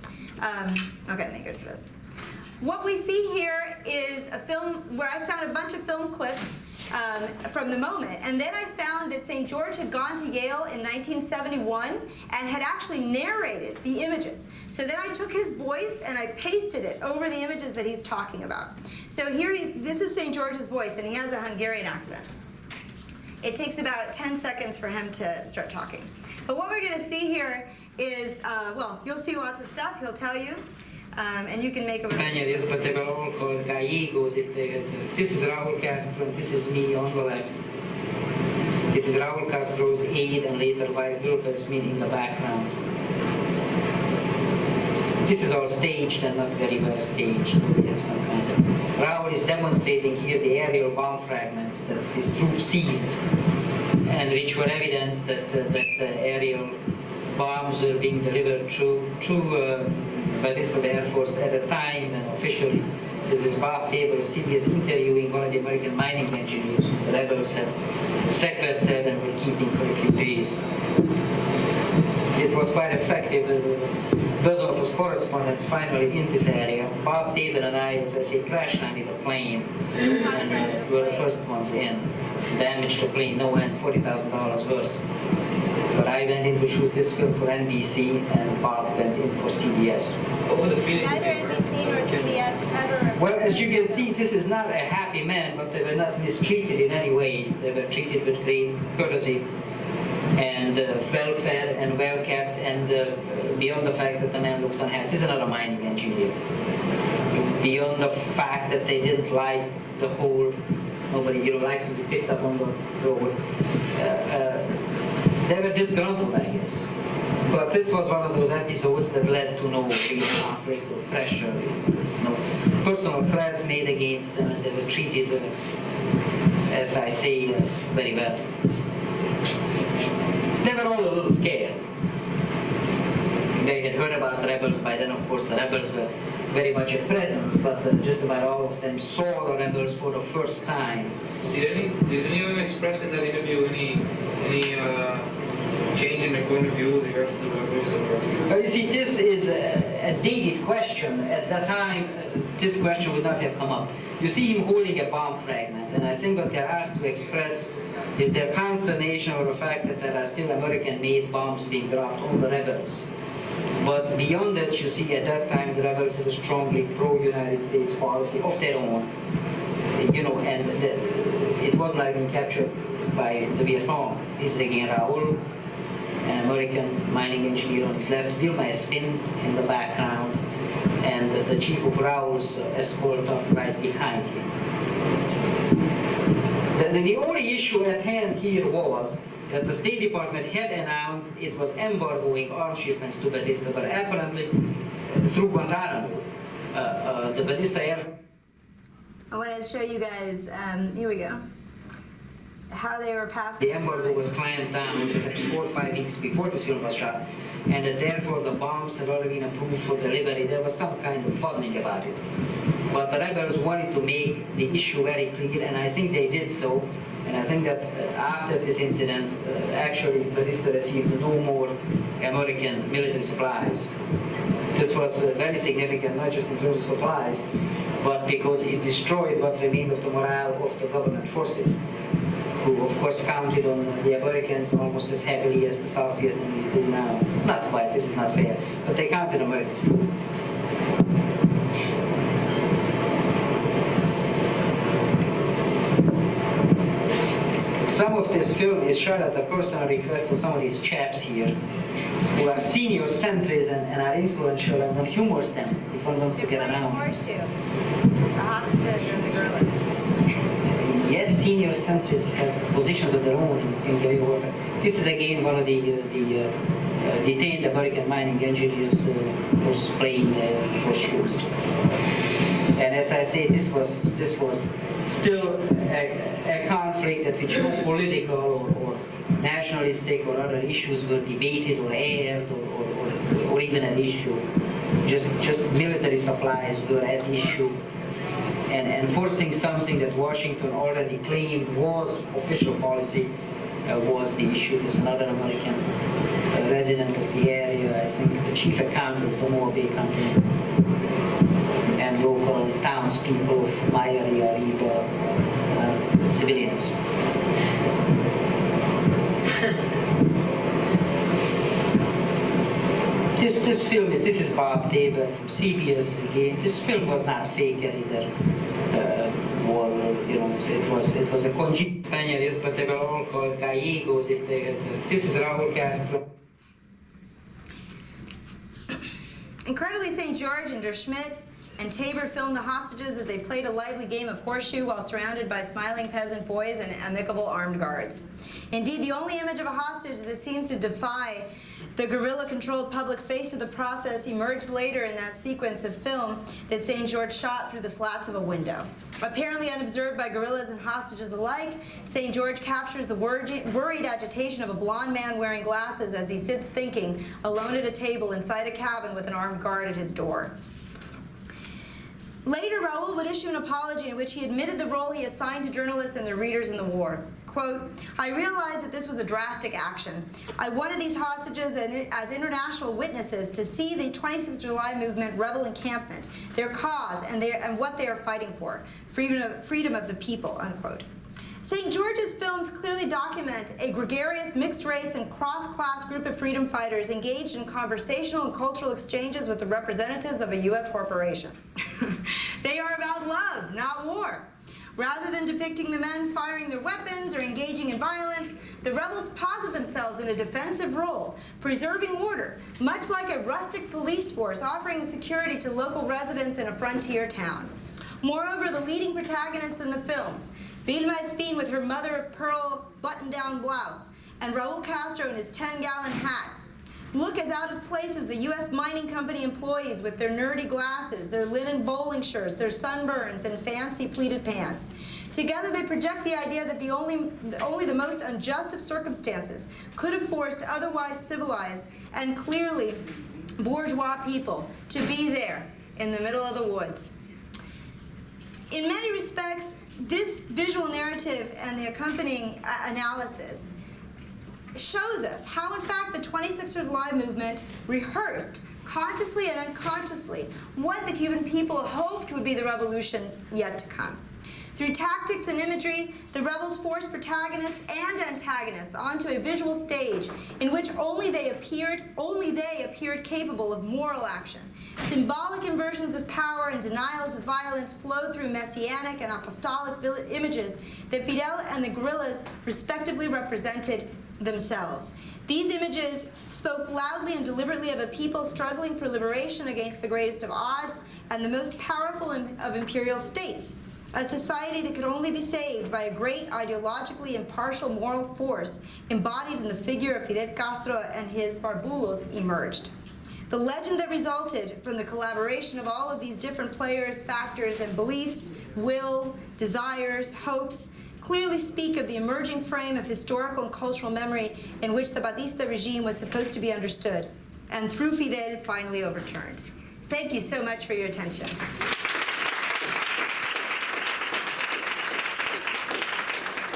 Okay, let me go to this. What we see here is a film where I found a bunch of film clips from the moment. And then I found that St. George had gone to Yale in 1971 and had actually narrated the images. So then I took his voice and I pasted it over the images that he's talking about. So here, this is St. George's voice, and he has a Hungarian accent. It takes about 10 seconds for him to start talking. But what we're going to see here is, well, you'll see lots of stuff, he'll tell you, and you can make a... This is Raul Castro, and this is me on the left. This is Raul Castro's aide and later wife, Wilber's me in the background. This is all staged and not very well staged. We have some kind of... Raul is demonstrating here the aerial bomb fragments that his troops seized, and which were evidence that the aerial bombs were being delivered by this Air Force at a time, and officially. This is Bob Tabor. He is interviewing one of the American mining engineers who the rebels had sequestered and were keeping for a few days. It was quite effective. Those of us correspondents finally in this area. Bob Tabor and I, as I say, crash-landed the plane, and we were the first ones in. Damaged the plane, no end, $40,000 worse. But I went in to shoot this film for NBC, and Bob went in for CBS. Neither NBC nor CBS ever... Well, as you can see, this is not a happy man, but they were not mistreated in any way. They were treated with great courtesy, and well-fed and well-kept, and beyond the fact that the man looks unhappy. He's another mining engineer. Beyond the fact that they didn't like the whole... Nobody likes to be picked up on the road. They were disgruntled, I guess. But this was one of those episodes that led to no real conflict or pressure. No personal threats made against them, and they were treated, as I say, very well. They were all a little scared. They had heard about the rebels. By then, of course, the rebels were very much a presence, but just about all of them saw the rebels for the first time. Did any of them express in that interview any change in the point of view regards to the rebels? But you see, this is a dated question. At that time, this question would not have come up. You see him holding a bomb fragment, and I think what they're asked to express is their consternation over the fact that there are still American-made bombs being dropped on the rebels. But beyond that, you see, at that time, the rebels had a strongly pro-United States policy of their own, you know, and it was not being captured by the Vietnam. This is again Raoul, an American mining engineer on his left, Vilma Espin in the background, and the chief of Raoul's escort up right behind him. The only issue at hand here was that the State Department had announced it was embargoing arms shipments to Batista, but apparently through Guantanamo, the Batista air. I want to show you guys, here we go, how they were passing. The embargo was clamped down 4 or 5 weeks before this film was shot, and that therefore the bombs had already been approved for delivery. There was some kind of fuddling about it. But the rebels wanted to make the issue very clear, and I think they did so. And I think that after this incident, actually Batista received no more American military supplies. This was very significant, not just in terms of supplies, but because it destroyed what remained of the morale of the government forces, who of course counted on the Americans almost as heavily as the South Vietnamese do now. Not quite, this is not fair, but they counted Americans too. Some of this film is shot at the personal request of some of these chaps here, who are senior centrists and are influential, and one humors them. If one wants to get around. Horseshoe, the hostages and the guerrillas. Yes, senior centrists have positions of their own in guerrilla warfare. This is again one of the detained American mining engineers was playing horseshoes. And as I say, this was still a conflict at which no political or nationalistic or other issues were debated or aired or even an issue. Just military supplies were at issue. And forcing something that Washington already claimed was official policy was the issue. There's another American resident of the area, I think the chief accountant of the Mobile Company, and local townspeople of Mayari, Ariba, civilians. This film this is Bob Tabor from CBS again. This film was not fake either. It was a congenital Spaniards, but they were all called Gallegos. This is Raul Castro. Incredibly, St. George and Der Schmidt and Tabor filmed the hostages as they played a lively game of horseshoe while surrounded by smiling peasant boys and amicable armed guards. Indeed, the only image of a hostage that seems to defy the guerrilla-controlled public face of the process emerged later in that sequence of film that St. George shot through the slats of a window. Apparently unobserved by guerrillas and hostages alike, St. George captures the worried agitation of a blond man wearing glasses as he sits thinking, alone at a table inside a cabin with an armed guard at his door. Later, Raoul would issue an apology in which he admitted the role he assigned to journalists and their readers in the war. Quote, "I realized that this was a drastic action. I wanted these hostages as international witnesses to see the 26th of July movement rebel encampment, their cause, and what they are fighting for, freedom of the people," unquote. St. George's films clearly document a gregarious, mixed-race, and cross-class group of freedom fighters engaged in conversational and cultural exchanges with the representatives of a U.S. corporation. They are about love, not war. Rather than depicting the men firing their weapons or engaging in violence, the rebels posit themselves in a defensive role, preserving order, much like a rustic police force offering security to local residents in a frontier town. Moreover, the leading protagonists in the films, Vilma Espin with her mother-of-pearl button-down blouse, and Raul Castro in his 10-gallon hat, look as out of place as the U.S. mining company employees with their nerdy glasses, their linen bowling shirts, their sunburns, and fancy pleated pants. Together, they project the idea that only the most unjust of circumstances could have forced otherwise civilized and clearly bourgeois people to be there in the middle of the woods. In many respects, this visual narrative and the accompanying analysis shows us how, in fact, the 26th of July movement rehearsed, consciously and unconsciously, what the Cuban people hoped would be the revolution yet to come. Through tactics and imagery, the rebels forced protagonists and antagonists onto a visual stage in which only they appeared capable of moral action. Symbolic inversions of power and denials of violence flowed through messianic and apostolic images that Fidel and the guerrillas respectively represented themselves. These images spoke loudly and deliberately of a people struggling for liberation against the greatest of odds and the most powerful of imperial states. A society that could only be saved by a great ideologically impartial moral force embodied in the figure of Fidel Castro and his barbulos emerged. The legend that resulted from the collaboration of all of these different players, factors, and beliefs, will, desires, hopes, clearly speak of the emerging frame of historical and cultural memory in which the Batista regime was supposed to be understood, and through Fidel, finally overturned. Thank you so much for your attention.